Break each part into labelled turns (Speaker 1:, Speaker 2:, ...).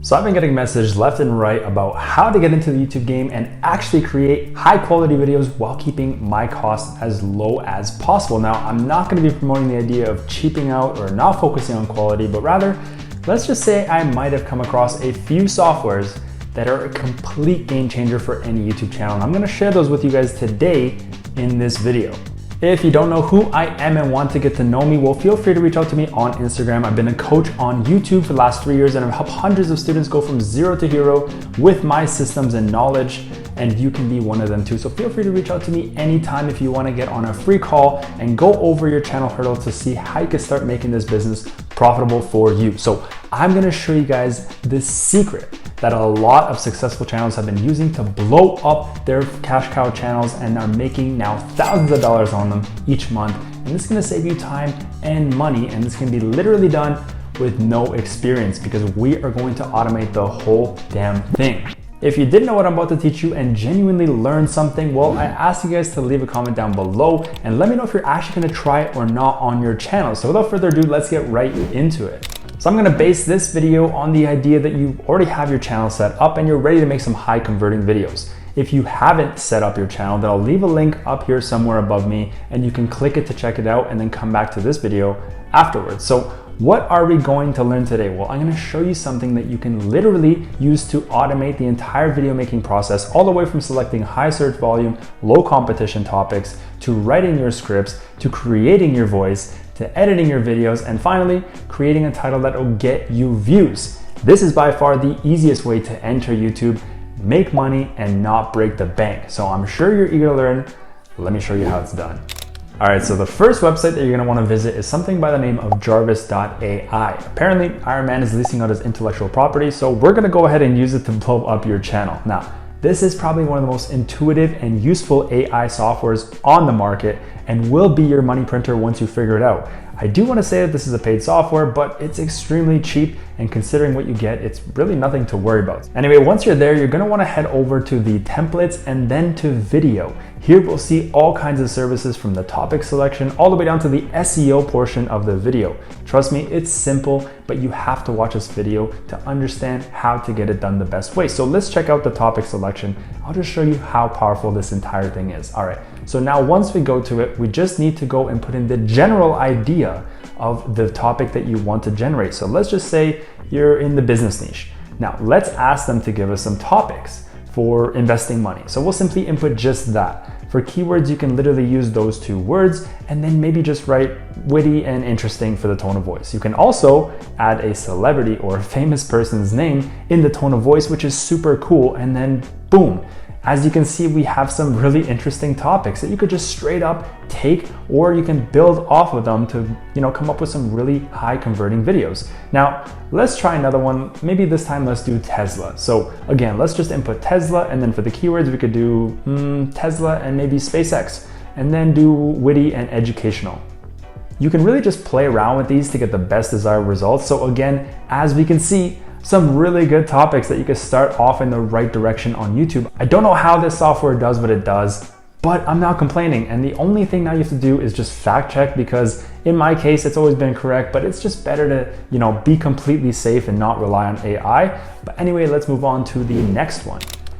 Speaker 1: So I've been getting messages left and right about how to get into the YouTube game and actually create high quality videos while keeping my costs as low as possible. Now, I'm not going to be promoting the idea of cheaping out or not focusing on quality, but rather, let's just say I might have come across a few softwares that are a complete game changer for any YouTube channel. And I'm going to share those with you guys today in this video. If you don't know who I am and want to get to know me, well, feel free to reach out to me on Instagram. I've been a coach on YouTube for the last 3 years and I've helped hundreds of students go from zero to hero with my systems and knowledge, and you can be one of them too. So feel free to reach out to me anytime if you want to get on a free call and go over your channel hurdle to see how you can start making this business profitable for you. So I'm going to show you guys the secret that a lot of successful channels have been using to blow up their cash cow channels and are making now thousands of dollars on them each month. And this is going to save you time and money, and this can be literally done with no experience because we are going to automate the whole damn thing. If you didn't know what I'm about to teach you and genuinely learn something, well, I ask you guys to leave a comment down below and let me know if you're actually going to try it or not on your channel. So without further ado, let's get right into it. So I'm going to base this video on the idea that you already have your channel set up and you're ready to make some high converting videos. If you haven't set up your channel, then I'll leave a link up here somewhere above me and you can click it to check it out and then come back to this video afterwards. So what are we going to learn today? Well, I'm going to show you something that you can literally use to automate the entire video making process, all the way from selecting high search volume, low competition topics, to writing your scripts, to creating your voice, to editing your videos, and finally creating a title that will get you views. This is by far the easiest way to enter YouTube, make money, and not break the bank. So I'm sure you're eager to learn. Let me show you how it's done. All right, so the first website that you're gonna wanna visit is something by the name of Jarvis.ai. Apparently, Iron Man is leasing out his intellectual property, so we're gonna go ahead and use it to blow up your channel. Now, this is probably one of the most intuitive and useful AI softwares on the market and will be your money printer once you figure it out. I do want to say that this is a paid software, but it's extremely cheap, and considering what you get, it's really nothing to worry about. Anyway, once you're there, you're going to want to head over to the templates and then to video. Here we'll see all kinds of services from the topic selection all the way down to the SEO portion of the video. Trust me, it's simple, but you have to watch this video to understand how to get it done the best way. So let's check out the topic selection. I'll just show you how powerful this entire thing is. All right, so now once we go to it, we just need to go and put in the general idea of the topic that you want to generate. So let's just say you're in the business niche. Now let's ask them to give us some topics for investing money. So we'll simply input just that. For keywords, you can literally use those two words and then maybe just write witty and interesting for the tone of voice. You can also add a celebrity or a famous person's name in the tone of voice, which is super cool. And then boom, as you can see, we have some really interesting topics that you could just straight up take, or you can build off of them to, come up with some really high converting videos. Now, let's try another one. Maybe this time let's do Tesla. So again, let's just input Tesla, and then for the keywords, we could do Tesla and maybe SpaceX, and then do witty and educational. You can really just play around with these to get the best desired results. So again, as we can see, some really good topics that you can start off in the right direction on YouTube. I don't know how this software does what it does, but I'm not complaining. And the only thing now you have to do is just fact check, because in my case, it's always been correct, but it's just better to, be completely safe and not rely on AI. But anyway, let's move on to the next one.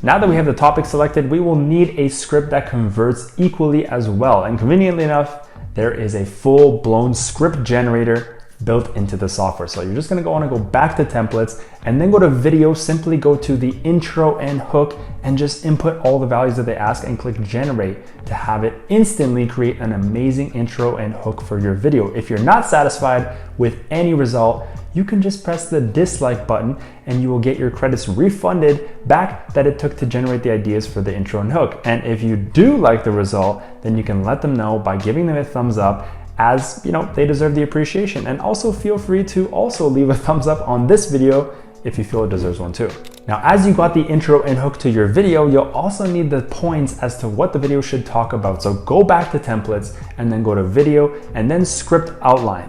Speaker 1: Now that we have the topic selected, we will need a script that converts equally as well. And conveniently enough, there is a full-blown script generator built into the software. So you're just going to want to go back to templates and then go to video, simply go to the intro and hook and just input all the values that they ask and click generate to have it instantly create an amazing intro and hook for your video. If you're not satisfied with any result, you can just press the dislike button and you will get your credits refunded back that it took to generate the ideas for the intro and hook. And if you do like the result, then you can let them know by giving them a thumbs up, as they deserve the appreciation. And also feel free to also leave a thumbs up on this video if you feel it deserves one too. Now, as you got the intro and hook to your video, you'll also need the points as to what the video should talk about. So go back to templates and then go to video and then script outline.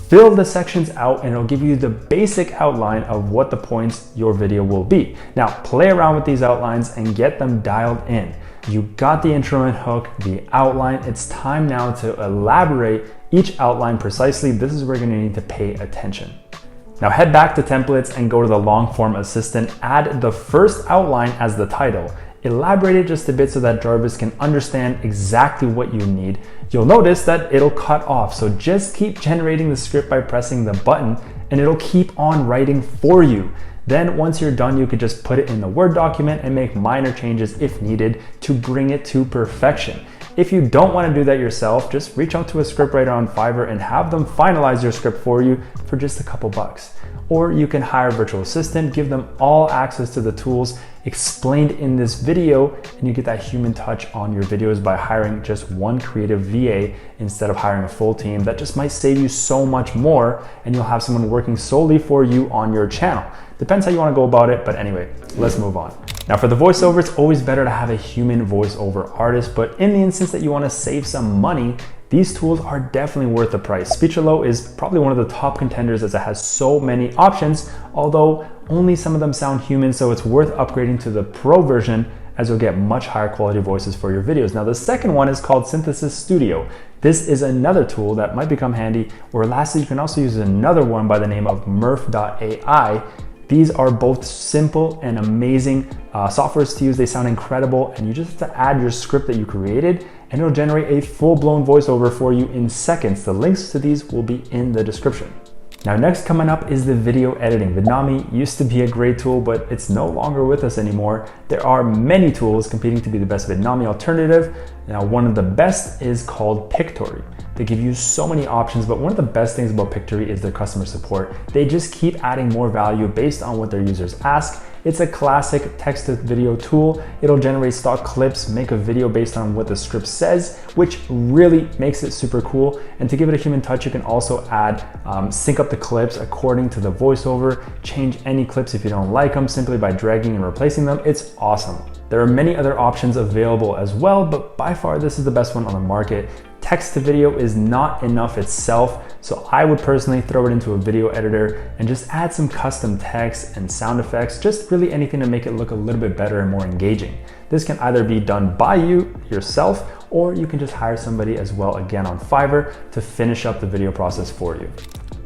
Speaker 1: Fill the sections out and it'll give you the basic outline of what the points your video will be. Now, play around with these outlines and get them dialed in. You got the intro and hook, the outline. It's time now to elaborate each outline precisely. This is where you're gonna need to pay attention. Now head back to templates and go to the long form assistant, add the first outline as the title. Elaborate it just a bit so that Jarvis can understand exactly what you need. You'll notice that it'll cut off, so just keep generating the script by pressing the button and it'll keep on writing for you. Then once you're done, you could just put it in the Word document and make minor changes if needed to bring it to perfection. If you don't want to do that yourself, just reach out to a scriptwriter on Fiverr and have them finalize your script for you for just a couple bucks. Or you can hire a virtual assistant, give them all access to the tools explained in this video, and you get that human touch on your videos by hiring just one creative VA instead of hiring a full team. That just might save you so much more, and you'll have someone working solely for you on your channel. Depends how you want to go about it, but anyway, let's move on. Now for the voiceover, it's always better to have a human voiceover artist, but in the instance that you want to save some money, these tools are definitely worth the price. Speechelo is probably one of the top contenders as it has so many options, although only some of them sound human, so it's worth upgrading to the pro version as you'll get much higher quality voices for your videos. Now the second one is called Synthesis Studio. This is another tool that might become handy, or lastly, you can also use another one by the name of Murph.ai. These are both simple and amazing softwares to use. They sound incredible, and you just have to add your script that you created and it'll generate a full-blown voiceover for you in seconds. The links to these will be in the description. Now next coming up is the video editing. Vidnami used to be a great tool, but it's no longer with us anymore. There are many tools competing to be the best Vidnami alternative. Now one of the best is called Pictory. They give you so many options, but one of the best things about Pictory is their customer support. They just keep adding more value based on what their users ask. It's a classic text to video tool. It'll generate stock clips, make a video based on what the script says, which really makes it super cool. And to give it a human touch, you can also add, sync up the clips according to the voiceover, change any clips if you don't like them simply by dragging and replacing them. It's awesome. There are many other options available as well, but by far this is the best one on the market. Text to video is not enough itself, so I would personally throw it into a video editor and just add some custom text and sound effects, just really anything to make it look a little bit better and more engaging. This can either be done by you yourself, or you can just hire somebody as well, again on Fiverr, to finish up the video process for you.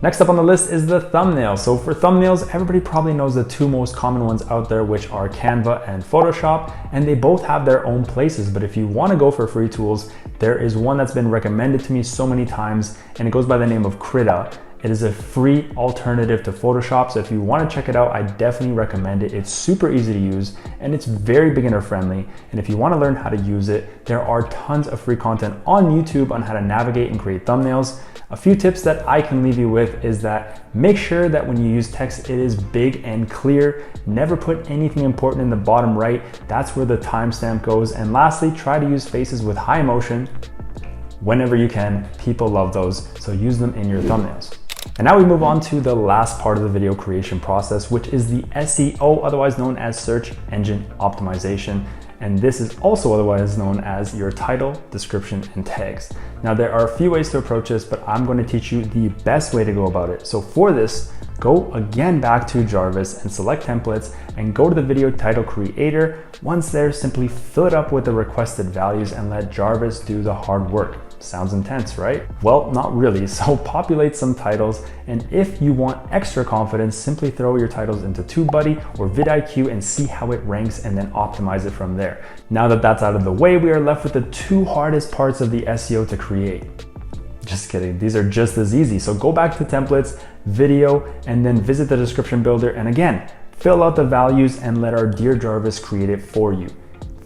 Speaker 1: Next up on the list is the thumbnail. So for thumbnails, everybody probably knows the two most common ones out there, which are Canva and Photoshop, and they both have their own places. But if you want to go for free tools, there is one that's been recommended to me so many times, and it goes by the name of Krita. It is a free alternative to Photoshop, so if you want to check it out, I definitely recommend it. It's super easy to use and it's very beginner friendly. And if you want to learn how to use it, there are tons of free content on YouTube on how to navigate and create thumbnails. A few tips that I can leave you with is that make sure that when you use text, it is big and clear. Never put anything important in the bottom right. That's where the timestamp goes. And lastly, try to use faces with high emotion whenever you can. People love those, so use them in your thumbnails. And now we move on to the last part of the video creation process, which is the SEO, otherwise known as search engine optimization. And this is also otherwise known as your title, description, and tags. Now there are a few ways to approach this, but I'm going to teach you the best way to go about it. So for this, go again back to Jarvis and select templates and go to the video title creator. Once there, simply fill it up with the requested values and let Jarvis do the hard work. Sounds intense, right? Well, not really. So populate some titles, and if you want extra confidence, simply throw your titles into TubeBuddy or vidIQ and see how it ranks, and then optimize it from there. Now that that's out of the way, we are left with the two hardest parts of the SEO to create. Just kidding, these are just as easy. So go back to templates, video, and then visit the description builder, and again, fill out the values and let our dear Jarvis create it for you.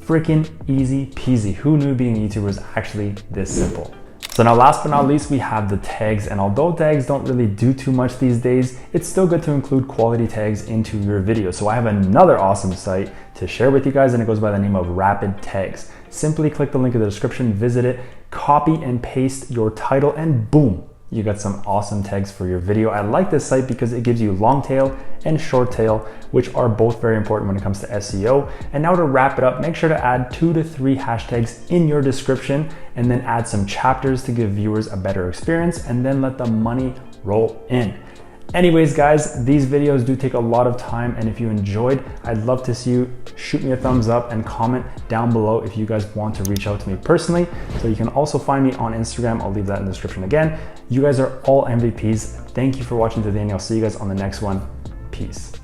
Speaker 1: Freaking easy peasy. Who knew being a YouTuber is actually this simple? So now last but not least, we have the tags. And although tags don't really do too much these days, it's still good to include quality tags into your video. So I have another awesome site to share with you guys, and it goes by the name of Rapid Tags. Simply click the link in the description, visit it, copy and paste your title, and boom, you got some awesome tags for your video. I like this site because it gives you long tail and short tail, which are both very important when it comes to SEO. And now to wrap it up, make sure to add 2 to 3 hashtags in your description, and then add some chapters to give viewers a better experience, and then let the money roll in. Anyways, guys, these videos do take a lot of time, and if you enjoyed, I'd love to see you shoot me a thumbs up and comment down below if you guys want to reach out to me personally. So you can also find me on Instagram. I'll leave that in the description again. You guys are all MVPs. Thank you for watching today, and I'll see you guys on the next one. Peace.